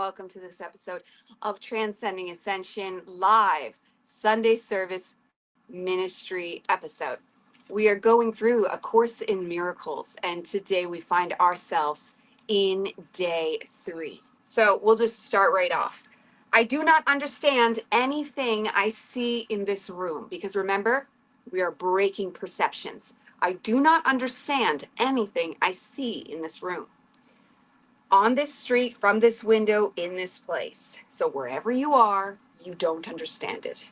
welcome to this episode of Transcending Ascension Live Sunday Service Ministry episode. We are going through A Course in Miracles, and today we find ourselves in day 3. So we'll just start right off. I do not understand anything I see in this room, because remember, we are breaking perceptions. I do not understand anything I see in this room, on this street, from this window, in this place. So wherever you are, you don't understand it.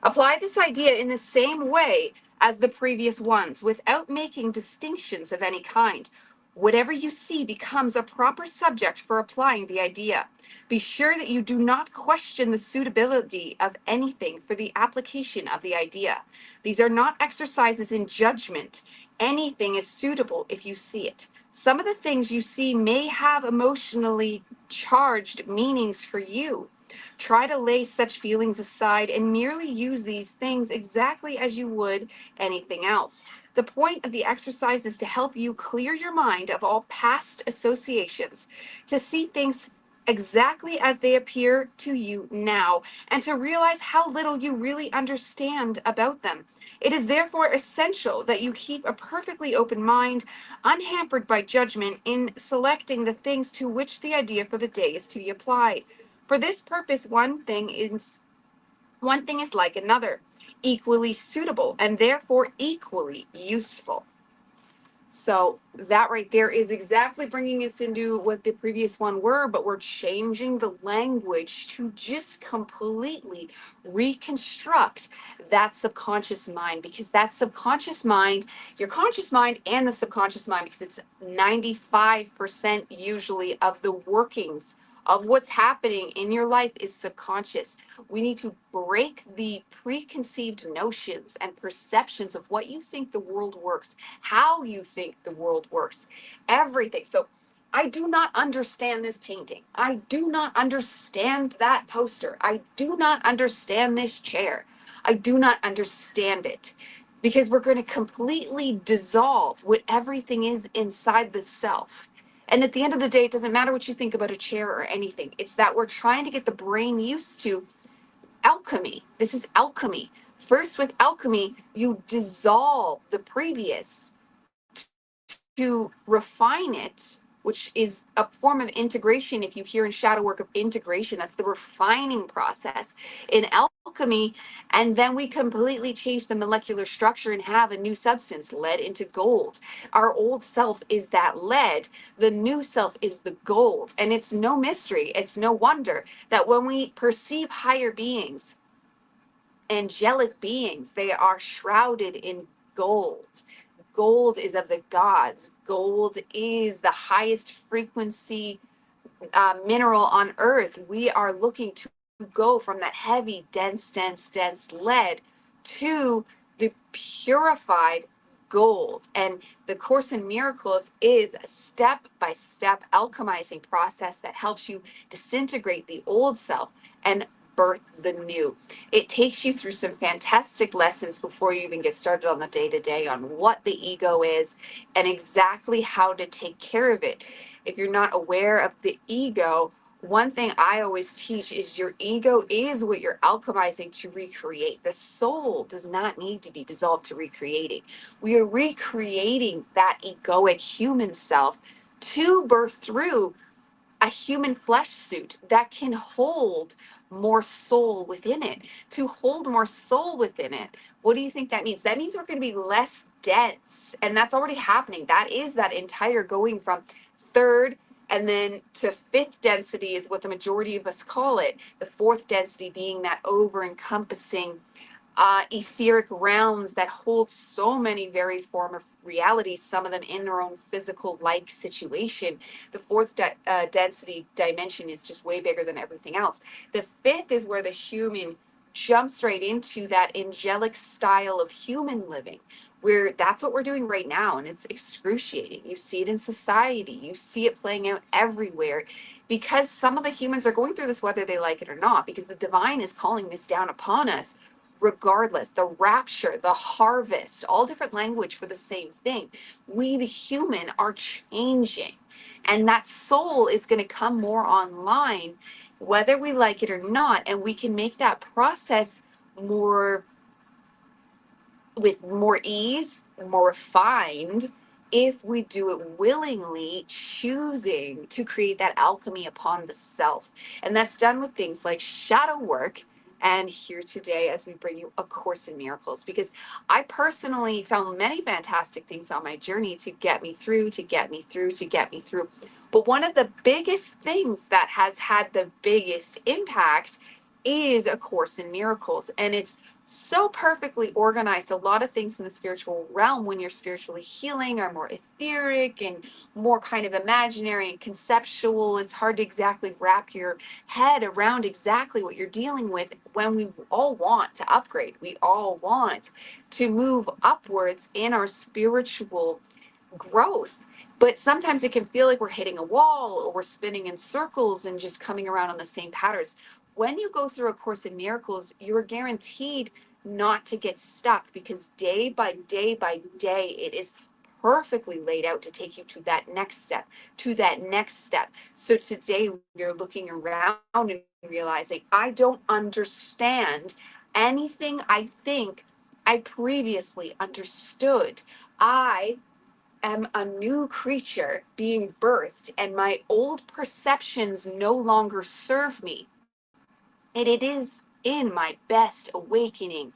Apply this idea in the same way as the previous ones, without making distinctions of any kind. Whatever you see becomes a proper subject for applying the idea. Be sure that you do not question the suitability of anything for the application of the idea. These are not exercises in judgment. Anything is suitable if you see it. Some of the things you see may have emotionally charged meanings for you. Try to lay such feelings aside and merely use these things exactly as you would anything else. The point of the exercise is to help you clear your mind of all past associations, to see things exactly as they appear to you now, and to realize how little you really understand about them. It is therefore essential that you keep a perfectly open mind, unhampered by judgment, in selecting the things to which the idea for the day is to be applied. For this purpose, one thing is like another, equally suitable and therefore equally useful. So that right there is exactly bringing us into what the previous one were, but we're changing the language to just completely reconstruct that subconscious mind, because that subconscious mind, your conscious mind and the subconscious mind, because it's 95% usually of the workings of what's happening in your life is subconscious. We need to break the preconceived notions and perceptions of what you think the world works, how you think the world works, everything. So I do not understand this painting. I do not understand that poster. I do not understand this chair. I do not understand it, because we're going to completely dissolve what everything is inside the self. And at the end of the day, it doesn't matter what you think about a chair or anything. It's that we're trying to get the brain used to alchemy. This is alchemy. First, with alchemy, you dissolve the previous to refine it, which is a form of integration. If you hear in shadow work of integration, that's the refining process in alchemy. And then we completely change the molecular structure and have a new substance, lead into gold. Our old self is that lead. The new self is the gold. And it's no mystery. It's no wonder that when we perceive higher beings, angelic beings, they are shrouded in gold. Gold is of the gods. Gold is the highest frequency mineral on earth. We are looking to go from that heavy, dense lead to the purified gold. And the Course in Miracles is a step-by-step alchemizing process that helps you disintegrate the old self and birth the new. It takes you through some fantastic lessons before you even get started on the day-to-day on what the ego is and exactly how to take care of it. If you're not aware of the ego, one thing I always teach is your ego is what you're alchemizing to recreate. The soul does not need to be dissolved to recreating. We are recreating that egoic human self to birth through a human flesh suit that can hold more soul within it. To hold more soul within it, what do you think that means? That means we're going to be less dense, and that's already happening. That is that entire going from third and then to fifth density is what the majority of us call it. The fourth density being that over encompassing etheric realms that hold so many varied form of realities, some of them in their own physical like situation. The fourth density dimension is just way bigger than everything else. The fifth is where the human jumps right into that angelic style of human living, where that's what we're doing right now. And it's excruciating. You see it in society. You see it playing out everywhere, because some of the humans are going through this whether they like it or not, because the divine is calling this down upon us. regardless, the rapture, the harvest, all different language for the same thing. We, the human, are changing. And that soul is going to come more online, whether we like it or not. And we can make that process more with more ease, more refined, if we do it willingly, choosing to create that alchemy upon the self. And that's done with things like shadow work. And here today, as we bring you A Course in Miracles, because I personally found many fantastic things on my journey to get me through, to get me through, to get me through. But one of the biggest things that has had the biggest impact is A Course in Miracles. And it's so perfectly organized. A lot of things in the spiritual realm, when you're spiritually healing, are more etheric and more kind of imaginary and conceptual. It's hard to exactly wrap your head around exactly what you're dealing with, when we all want to upgrade. We all want to move upwards in our spiritual growth. But sometimes it can feel like we're hitting a wall, or we're spinning in circles and just coming around on the same patterns. When you go through A Course in Miracles, you're guaranteed not to get stuck, because day by day by day, it is perfectly laid out to take you to that next step, to that next step. So today we're looking around and realizing, I don't understand anything I think I previously understood. I am a new creature being birthed, and my old perceptions no longer serve me. And it is in my best awakening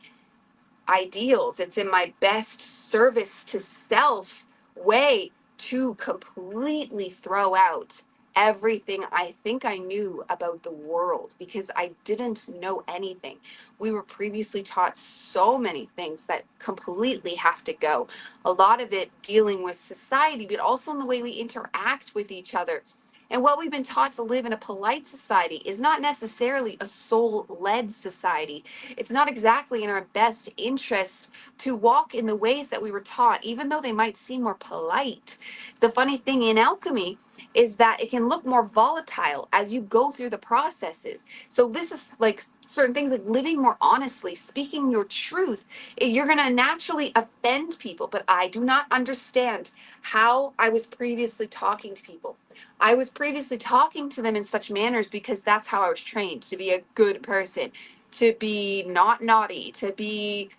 ideals, it's in my best service to self way to completely throw out everything I think I knew about the world, because I didn't know anything. We were previously taught so many things that completely have to go. A lot of it dealing with society, but also in the way we interact with each other. And what we've been taught to live in a polite society is not necessarily a soul-led society. It's not exactly in our best interest to walk in the ways that we were taught, even though they might seem more polite. The funny thing in alchemy is that it can look more volatile as you go through the processes. So this is like certain things like living more honestly, speaking your truth. You're going to naturally offend people, but I do not understand how I was previously talking to people. I was previously talking to them in such manners because that's how I was trained to be a good person, to be not naughty, to be,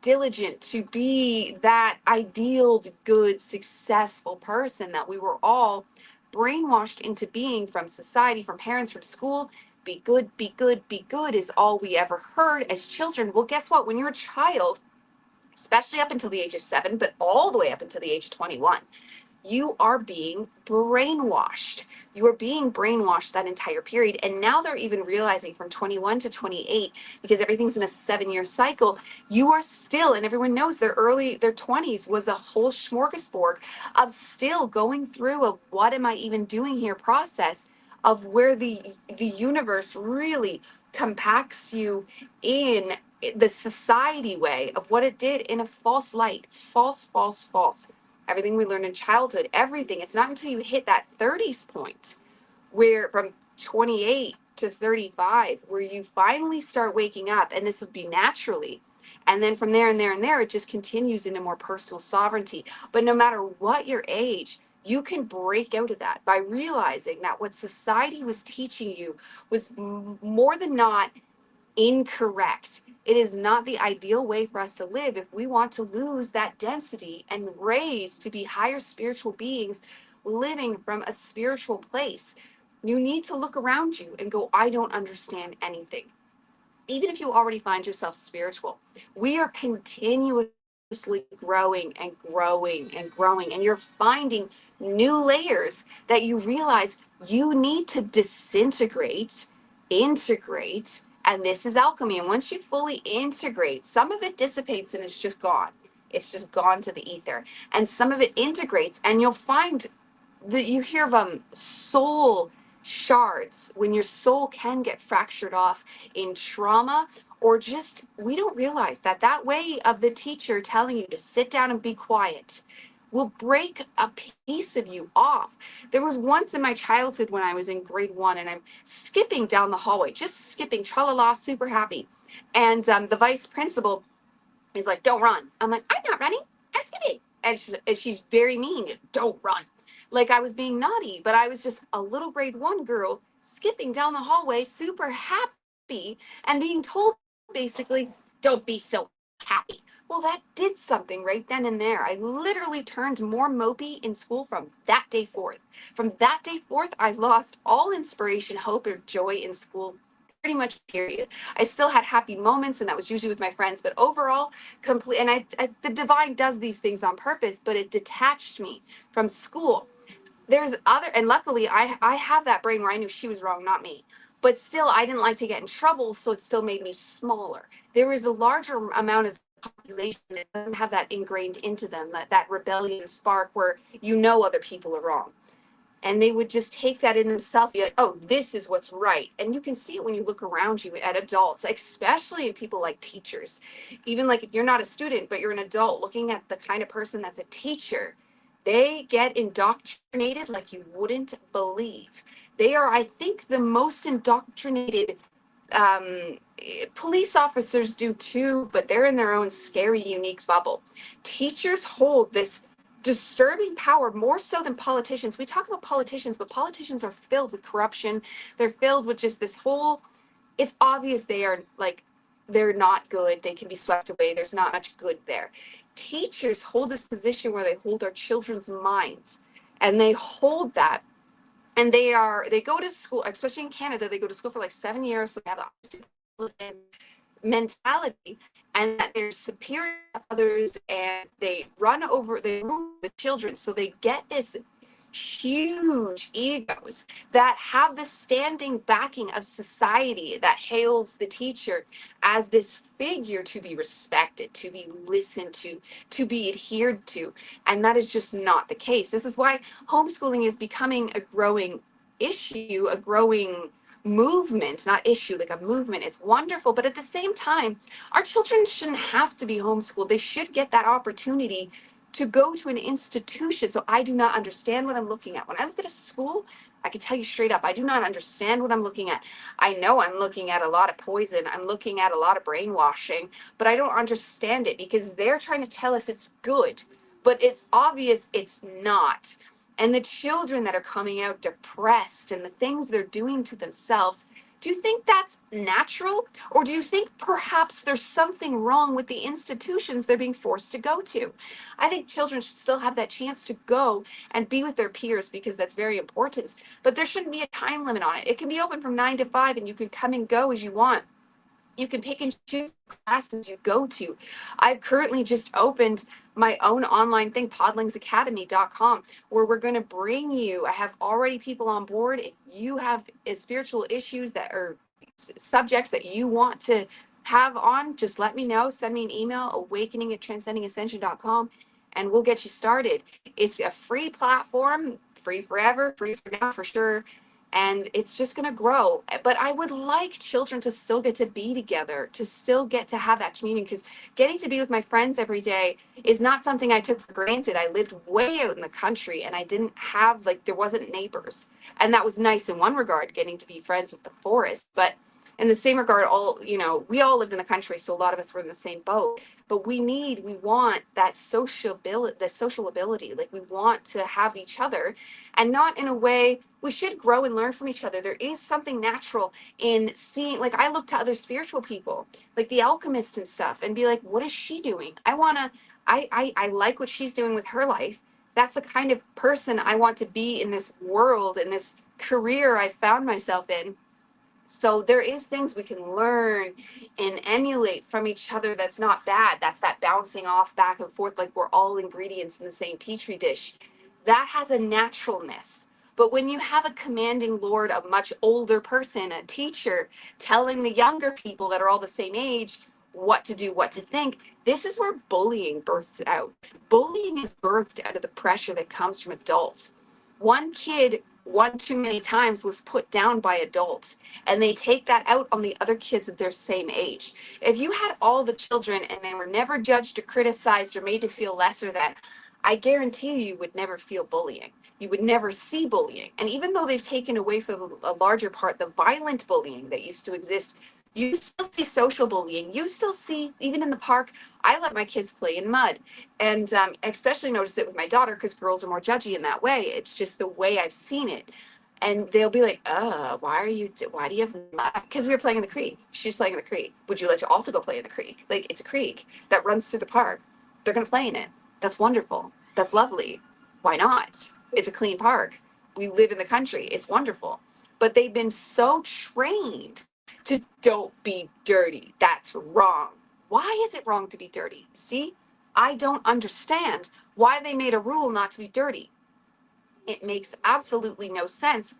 diligent, to be that idealed, good, successful person that we were all brainwashed into being from society, from parents, from school. Be good, be good, be good is all we ever heard as children. Well, guess what? When you're a child, especially up until the age of 7, but all the way up until the age of 21, you are being brainwashed. You are being brainwashed that entire period. And now they're even realizing from 21 to 28, because everything's in a 7-year cycle, you are still, and everyone knows their 20s was a whole smorgasbord of still going through a what am I even doing here process of where the universe really compacts you in the society way of what it did in a false light, false. Everything we learned in childhood, everything. It's not until you hit that 30s point, where from 28 to 35, where you finally start waking up, and this would be naturally. And then from there and there and there, it just continues into more personal sovereignty. But no matter what your age, you can break out of that by realizing that what society was teaching you was more than not incorrect. It is not the ideal way for us to live if we want to lose that density and raise to be higher spiritual beings living from a spiritual place. You need to look around you and go, I don't understand anything. Even if you already find yourself spiritual, we are continuously growing and growing and growing, and you're finding new layers that you realize you need to disintegrate, integrate, and this is alchemy. And once you fully integrate, some of it dissipates and it's just gone. It's just gone to the ether. And some of it integrates, and you'll find that you hear of soul shards, when your soul can get fractured off in trauma, or just we don't realize that that way of the teacher telling you to sit down and be quiet will break a piece of you off. There was once in my childhood when I was in grade 1, and I'm skipping down the hallway, just skipping, tra la la, super happy. And the vice principal is like, don't run. I'm like, I'm not running. I'm skipping. And she's very mean. Don't run. Like I was being naughty, but I was just a little grade 1 girl skipping down the hallway, super happy, and being told basically, don't be so happy. Well, that did something right then and there. I literally turned more mopey in school from that day forth. From that day forth, I lost all inspiration, hope, or joy in school, pretty much, period. I still had happy moments, and that was usually with my friends, but overall, complete. And the divine does these things on purpose, but it detached me from school. There's other, and luckily I have that brain where I knew she was wrong, not me. But still, I didn't like to get in trouble, so it still made me smaller. There is a larger amount of population that doesn't have that ingrained into them, that rebellion spark where you know other people are wrong. And they would just take that in themselves, be like, oh, this is what's right. And you can see it when you look around you at adults, especially in people like teachers. Even like if you're not a student, but you're an adult looking at the kind of person that's a teacher, they get indoctrinated like you wouldn't believe. They are, I think, the most indoctrinated. um, Police officers do too, but they're in their own scary, unique bubble. Teachers hold this disturbing power more so than politicians. We talk about politicians, but politicians are filled with corruption. They're filled with just this whole, it's obvious they are like, they're not good. They can be swept away. There's not much good there. Teachers hold this position where they hold our children's minds, and they hold that, and they go to school, especially in Canada, they go to school for like 7 years, so they have a mentality, and that they're superior to others, and they rule the children, so they get this huge egos that have the standing backing of society that hails the teacher as this figure to be respected, to be listened to be adhered to. And that is just not the case. This is why homeschooling is becoming a growing issue, a growing movement, not issue, like a movement. It's wonderful. But at the same time, our children shouldn't have to be homeschooled. They should get that opportunity to go to an institution. So I do not understand what I'm looking at. When I look at a school, I can tell you straight up, I do not understand what I'm looking at. I know I'm looking at a lot of poison. I'm looking at a lot of brainwashing, but I don't understand it because they're trying to tell us it's good, but it's obvious it's not. And the children that are coming out depressed and the things they're doing to themselves, do you think that's natural? Or do you think perhaps there's something wrong with the institutions they're being forced to go to? I think children should still have that chance to go and be with their peers because that's very important. But there shouldn't be a time limit on it. It can be open from 9 to 5 and you can come and go as you want. You can pick and choose classes you go to. I've currently just opened my own online thing, podlingsacademy.com, where we're going to bring you, I have already people on board. If you have spiritual issues that are subjects that you want to have on, just let me know. Send me an email, awakening@transcendingascension.com, and we'll get you started. It's a free platform, free forever, free for now for sure. And it's just going to grow. But I would like children to still get to be together, to still get to have that communion, because getting to be with my friends every day is not something I took for granted. I lived way out in the country and I didn't have, like, there wasn't neighbors. And that was nice in one regard, getting to be friends with the forest. But in the same regard, we all lived in the country, so a lot of us were in the same boat. But we want that the social ability. Like, we want to have each other, and not in a way, we should grow and learn from each other. There is something natural in seeing, like, I look to other spiritual people, like the alchemist and stuff, and be like, what is she doing? I like what she's doing with her life. That's the kind of person I want to be in this world, in this career I found myself in. So there is things we can learn and emulate from each other. That's not bad. That's that bouncing off back and forth, like we're all ingredients in the same petri dish. That has a naturalness. But when you have a commanding lord, a much older person, a teacher, telling the younger people that are all the same age what to do, what to think, this is where bullying births out. Bullying is birthed out of the pressure that comes from adults. One kid, one too many times, was put down by adults, and they take that out on the other kids of their same age. If you had all the children and they were never judged or criticized or made to feel lesser than, I guarantee you would never feel bullying. You would never see bullying. And even though they've taken away for a larger part the violent bullying that used to exist You still see social bullying. You still see, even in the park, I let my kids play in mud. And especially notice it with my daughter because girls are more judgy in that way. It's just the way I've seen it. And they'll be like, why do you have mud? Because we were playing in the creek. She's playing in the creek. Would you like to also go play in the creek? Like, it's a creek that runs through the park. They're going to play in it. That's wonderful. That's lovely. Why not? It's a clean park. We live in the country. It's wonderful. But they've been so trained to don't be dirty. That's wrong. Why is it wrong to be dirty? See, I don't understand why they made a rule not to be dirty. It makes absolutely no sense.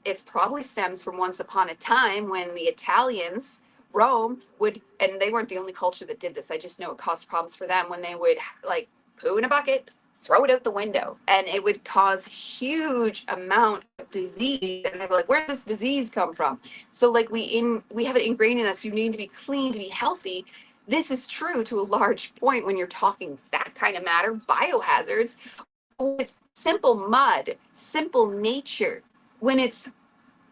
It probably stems from once upon a time when the Italians, Rome would, and they weren't the only culture that did this. I just know it caused problems for them when they would like poo in a bucket, throw it out the window, and it would cause huge amount of disease. And they're like, where does this disease come from? So like we have it ingrained in us. You need to be clean to be healthy. This is true to a large point when you're talking that kind of matter, biohazards. It's simple mud, simple nature. When it's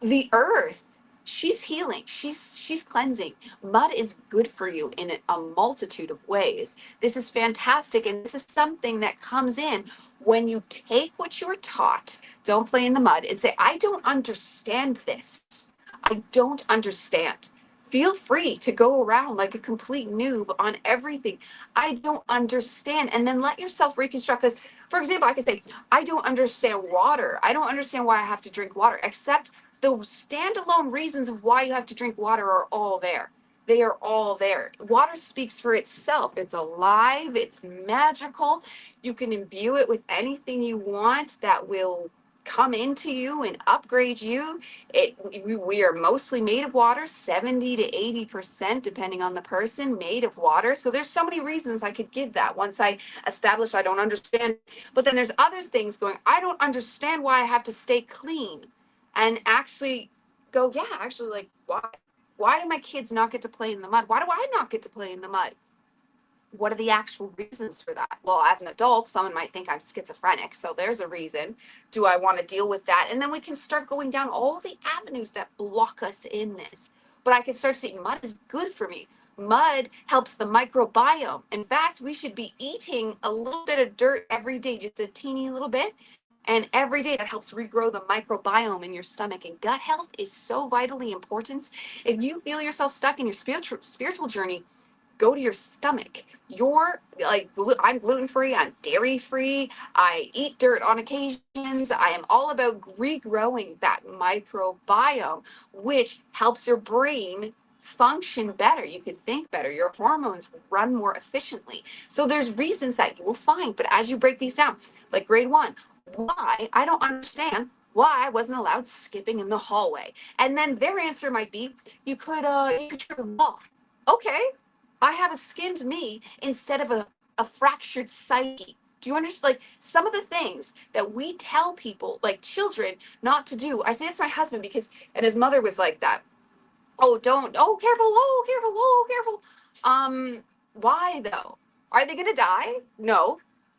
the earth, she's healing, she's cleansing. Mud is good for you in a multitude of ways. This is fantastic, and this is something that comes in when you take what you were taught. Don't play in the mud and say, I don't understand this. I don't understand. Feel free to go around like a complete noob on everything. I don't understand. And then let yourself reconstruct. Because, for example, I could say, I don't understand water. I don't understand why I have to drink water, except the standalone reasons of why you have to drink water are all there. They are all there. Water speaks for itself. It's alive. It's magical. You can imbue it with anything you want that will come into you and upgrade you. We are mostly made of water, 70 to 80%, depending on the person, made of water. So there's so many reasons I could give that once I establish I don't understand. But then there's other things going, I don't understand why I have to stay clean. And actually go, yeah, actually, like, why? Why do my kids not get to play in the mud? Why do I not get to play in the mud? What are the actual reasons for that? Well, as an adult, someone might think I'm schizophrenic. So there's a reason. Do I want to deal with that? And then we can start going down all the avenues that block us in this. But I can start saying mud is good for me. Mud helps the microbiome. In fact, we should be eating a little bit of dirt every day, just a teeny little bit. And every day that helps regrow the microbiome in your stomach. And gut health is so vitally important. If you feel yourself stuck in your spiritual journey, go to your stomach. You're like, I'm gluten-free, I'm dairy-free, I eat dirt on occasions. I am all about regrowing that microbiome, which helps your brain function better. You can think better. Your hormones run more efficiently. So there's reasons that you will find. But as you break these down, like grade 1, why? I don't understand why I wasn't allowed skipping in the hallway. And then their answer might be, you could trip a wall. Okay, I have a skinned knee instead of a fractured psyche. Do you understand? Like some of the things that we tell people, like children, not to do. I say this to my husband because, and his mother was like that. Oh, don't. Oh, careful. Oh, careful. Oh, careful. Why though? Are they gonna die? No.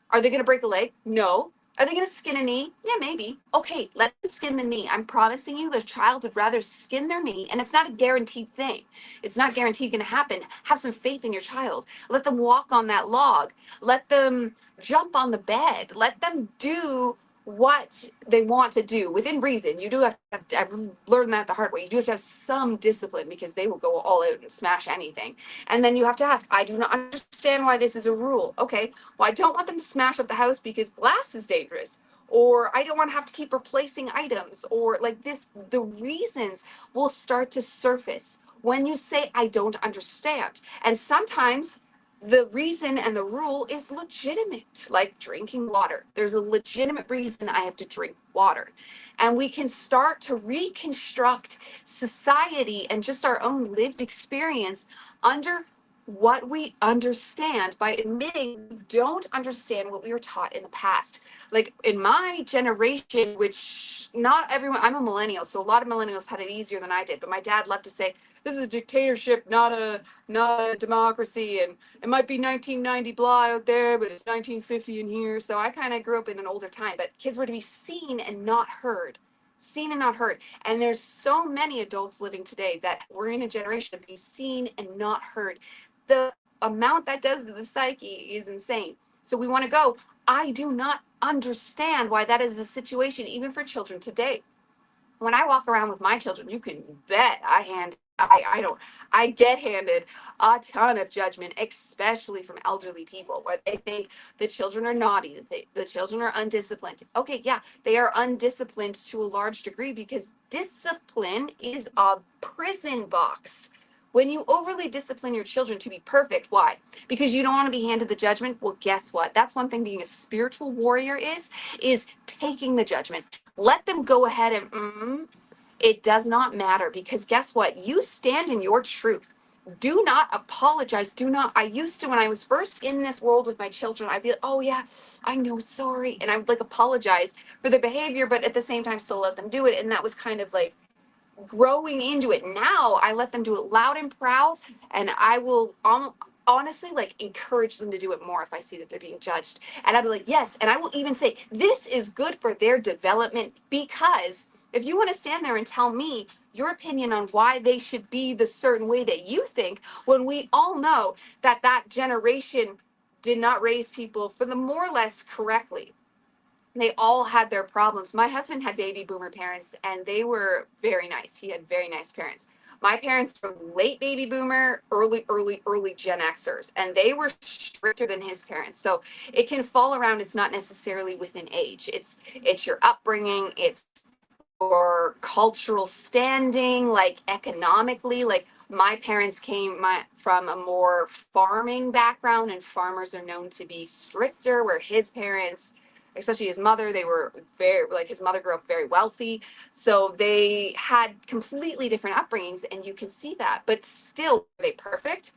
Are they gonna break a leg? No. Are they gonna skin a knee? Yeah, maybe. Okay, let them skin the knee. I'm promising you the child would rather skin their knee, and it's not a guaranteed thing. It's not guaranteed gonna happen. Have some faith in your child. Let them walk on that log. Let them jump on the bed. Let them do what they want to do within reason. You do have to, I've learned that the hard way. You do have to have some discipline because they will go all out and smash anything. And then you have to ask, I do not understand why this is a rule. Okay, well, I don't want them to smash up the house because glass is dangerous. Or I don't want to have to keep replacing items. Or like this, the reasons will start to surface when you say, I don't understand. And sometimes the reason and the rule is legitimate, like drinking water. There's a legitimate reason I have to drink water. And we can start to reconstruct society and just our own lived experience under what we understand by admitting we don't understand what we were taught in the past. Like in my generation, which not everyone, I'm a millennial, so a lot of millennials had it easier than I did, but my dad loved to say, this is a dictatorship, not a democracy, and it might be 1990 blah out there, but it's 1950 in here. So I kind of grew up in an older time, but kids were to be seen and not heard. Seen and not heard. And there's so many adults living today that we're in a generation of being seen and not heard. The amount that does to the psyche is insane. So we want to go, I do not understand why that is the situation, even for children today. When I walk around with my children, you can bet I get handed a ton of judgment, especially from elderly people, where they think the children are naughty, the children are undisciplined. Okay, yeah, they are undisciplined to a large degree because discipline is a prison box. When you overly discipline your children to be perfect, why? Because you don't want to be handed the judgment. Well, guess what? That's one thing being a spiritual warrior is taking the judgment. Let them go ahead and it does not matter, because guess what? You stand in your truth. Do not apologize. Do not. I used to, when I was first in this world with my children, I'd be like, oh yeah, I know, sorry. And I would like apologize for their behavior, but at the same time still let them do it. And that was kind of like growing into it. Now I let them do it loud and proud, and I will honestly like encourage them to do it more if I see that they're being judged. And I'll be like, yes. And I will even say, this is good for their development, because if you want to stand there and tell me your opinion on why they should be the certain way that you think, when we all know that that generation did not raise people for the more or less correctly. They all had their problems. My husband had baby boomer parents, and they were very nice. He had very nice parents. My parents were late baby boomer, early Gen Xers, and they were stricter than his parents. So it can fall around. It's not necessarily within age. It's your upbringing. It's your cultural standing, like economically. Like my parents came from a more farming background, and farmers are known to be stricter, where his parents, especially his mother, they were very, like, his mother grew up very wealthy. So they had completely different upbringings, and you can see that. But still, were they perfect?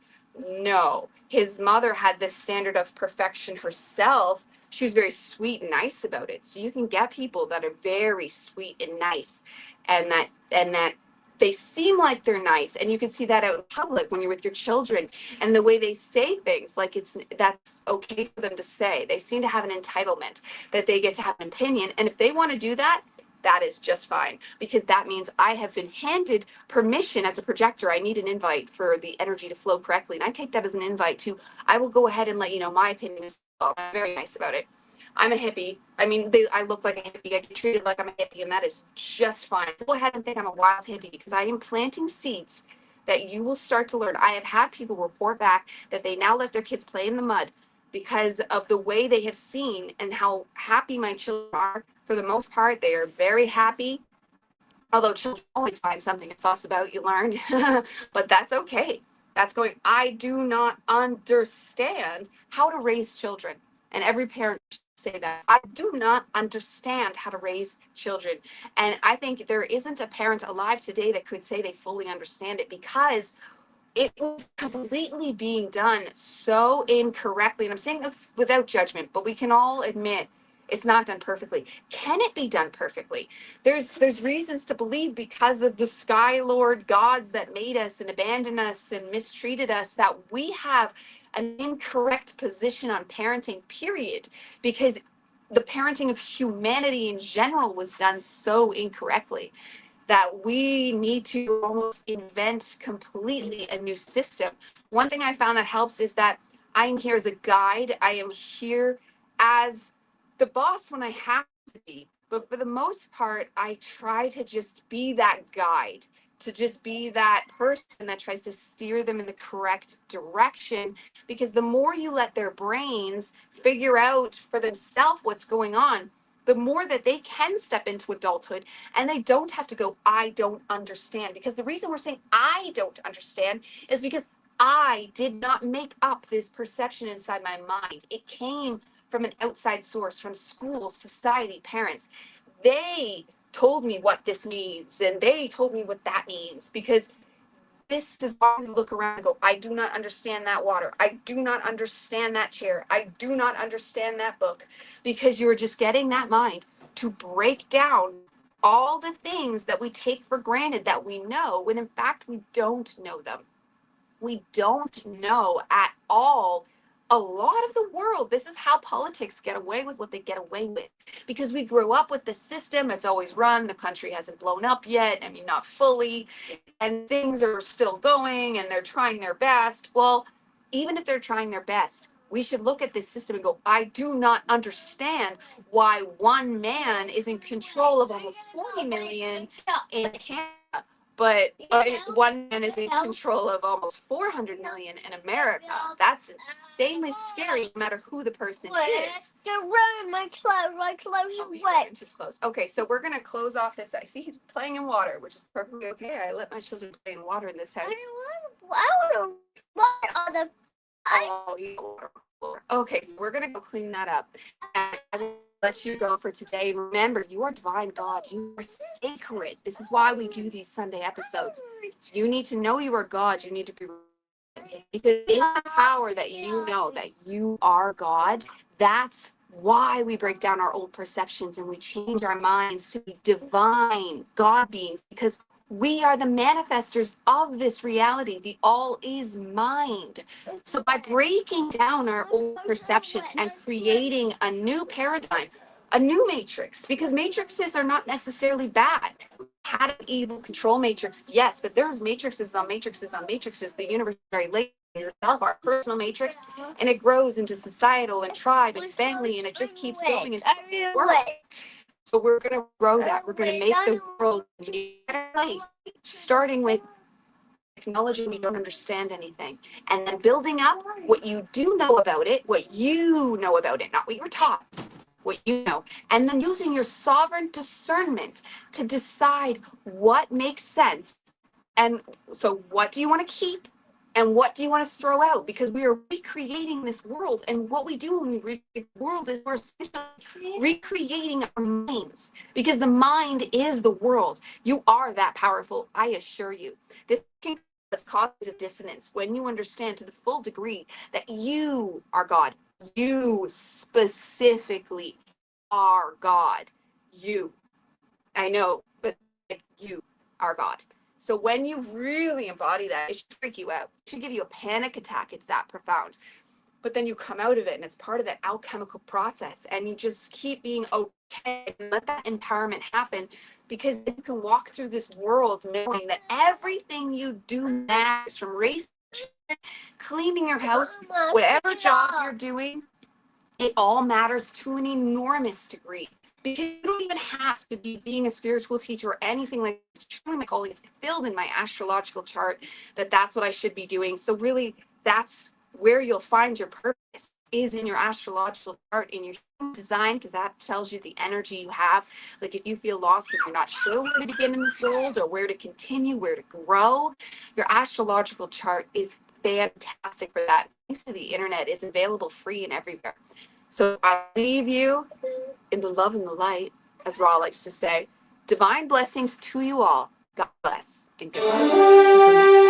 No. His mother had this standard of perfection herself. She was very sweet and nice about it. So you can get people that are very sweet and nice, and that they seem like they're nice, and you can see that out in public when you're with your children, and the way they say things, like that's okay for them to say. They seem to have an entitlement that they get to have an opinion, and if they want to do that, that is just fine, because that means I have been handed permission as a projector. I need an invite for the energy to flow correctly, and I take that as an invite to, I will go ahead and let you know my opinion is well. I'm very nice about it. I'm a hippie. I mean, I look like a hippie. I get treated like I'm a hippie, and that is just fine. Go ahead and think I'm a wild hippie, because I am planting seeds that you will start to learn. I have had people report back that they now let their kids play in the mud because of the way they have seen and how happy my children are. For the most part, they are very happy. Although children always find something to fuss about, you learn, but that's okay. That's going, I do not understand how to raise children. And every parent should say that. I do not understand how to raise children. And I think there isn't a parent alive today that could say they fully understand it, because it was completely being done so incorrectly. And I'm saying this without judgment, but we can all admit it's not done perfectly. Can it be done perfectly? There's reasons to believe, because of the Sky Lord gods that made us and abandoned us and mistreated us, that we have an incorrect position on parenting, period, because the parenting of humanity in general was done so incorrectly that we need to almost invent completely a new system. One thing I found that helps is that I'm here as a guide. I am here as the boss when I have to be. But for the most part, I try to just be that guide, to just be that person that tries to steer them in the correct direction. Because the more you let their brains figure out for themselves what's going on, the more that they can step into adulthood, and they don't have to go, I don't understand. Because the reason we're saying I don't understand is because I did not make up this perception inside my mind. It came from an outside source, from school, society, parents. They told me what this means, and they told me what that means, because this is why we look around and go, I do not understand that water. I do not understand that chair. I do not understand that book, because you're just getting that mind to break down all the things that we take for granted that we know, when in fact we don't know them. We don't know at all a lot of the world, this is how politics get away with what they get away with. Because we grew up with the system, it's always run, the country hasn't blown up yet, I mean, not fully, and things are still going and they're trying their best. Well, even if they're trying their best, we should look at this system and go, I do not understand why one man is in control of almost 40 million in Canada, but one man is in control of almost 400 million in America. That's insanely scary, no matter who the person is. They're running my clothes. My clothes are wet. His clothes. Okay, so we're gonna close off this. I see he's playing in water, which is perfectly okay. I let my children play in water in this house. I want to water on the. Oh, you water. Okay, so we're gonna go clean that up. And I will let you go for today. Remember, you are divine God. You are sacred. This is why we do these Sunday episodes. You need to know you are God. You need to be, because in the power that you know that you are God, that's why we break down our old perceptions and we change our minds to be divine God beings, because we are the manifestors of this reality. The all is mind. So by breaking down our old perceptions and creating a new paradigm, a new matrix, because matrices are not necessarily bad. Had an evil control matrix, yes, but there's matrices on matrices on matrices. The universe is very late. Yourself, our personal matrix, and it grows into societal and tribe and family, and it just keeps going into the world. So we're going to grow that. We're going to make the world a better place, starting with acknowledging you don't understand anything, and then building up what you do know about it, what you know about it, not what you were taught, what you know, and then using your sovereign discernment to decide what makes sense. And so what do you want to keep? And what do you want to throw out? Because we are recreating this world. And what we do when we recreate the world is we're essentially recreating our minds. Because the mind is the world. You are that powerful, I assure you. This can cause cognitive dissonance when you understand to the full degree that you are God. You specifically are God. You. I know, but you are God. So when you really embody that, it should freak you out. It should give you a panic attack. It's that profound. But then you come out of it, and it's part of that alchemical process. And you just keep being okay and let that empowerment happen, because you can walk through this world knowing that everything you do matters, from raising, cleaning your house, whatever job you're doing, it all matters to an enormous degree. Because you don't even have to be being a spiritual teacher or anything like this. Truly, my calling is filled in my astrological chart that's what I should be doing. So really, that's where you'll find your purpose, is in your astrological chart, in your design, because that tells you the energy you have. Like if you feel lost and you're not sure where to begin in this world or where to continue, where to grow, your astrological chart is fantastic for that. Thanks to the internet, it's available free and everywhere. So I leave you in the love and the light, as Ra likes to say. Divine blessings to you all. God bless and goodbye. Until next time.